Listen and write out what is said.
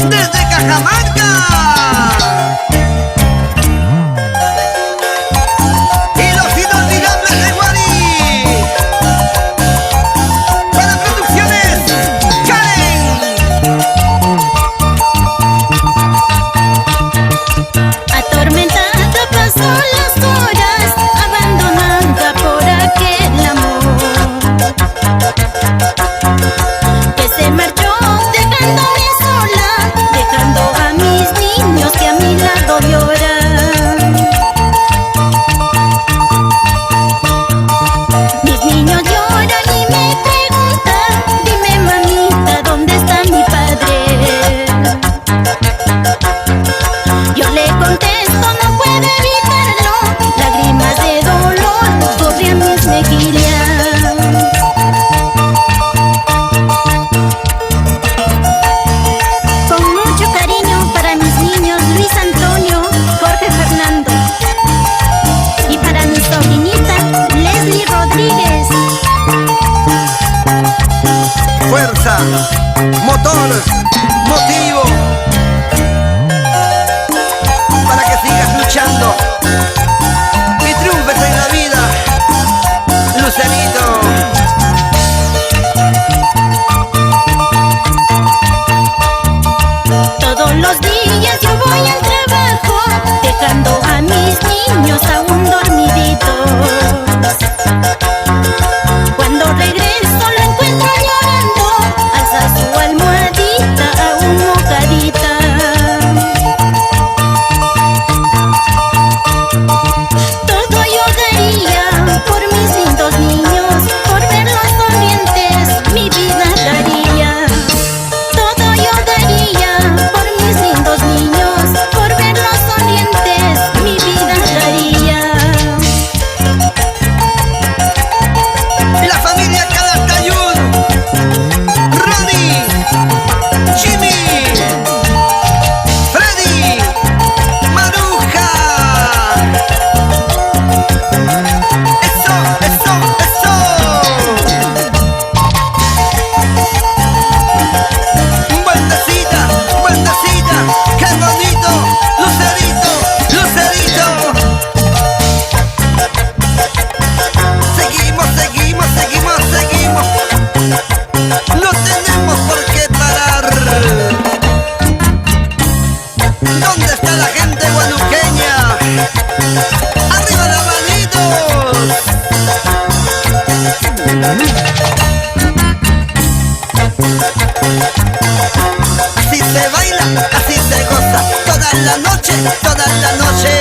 desde Cajamarca. Y los inolvidables de Guarí. Para Producciones Karen. Atormentada pasó las horas, abandonada por aquel amor que se marchó dejándome sola, dejando a mis niños que a mi lado lloran. Mis niños lloran y me preguntan: dime mamita, ¿dónde está mi padre? Yo le contesto: no puedo evitarlo, lágrimas de dolor corrían mis mejillas. Con mucho cariño para mis niños Luis Antonio, Jorge Fernando, y para mi sobrinita Leslie Rodríguez. Fuerza, motor, motivo, para que sigas luchando y triunfes en la vida, Lucerito. Todos los días yo voy al trabajo, dejando a mis niños aún dormiditos. Cuando regreso lo encuentro llorando, alza su almohadita aún mojadita. Todo yo daría por mis lindos niños, por verlos sonrientes, mi vida daría. Todo yo daría por mis lindos niños, por verlos sonrientes, mi vida daría. La familia Calatayud, Ronnie, Jimmy, Freddy, Maruja. Eso, eso, eso. Vueltecita, vueltecita, qué bonito, Lucerito, Lucerito. Seguimos, seguimos, seguimos, seguimos. No tenemos por qué parar. ¿Dónde está la gente guanuqueña? ¡Arriba las manitos! Así se baila, así se goza, toda la noche, toda la noche.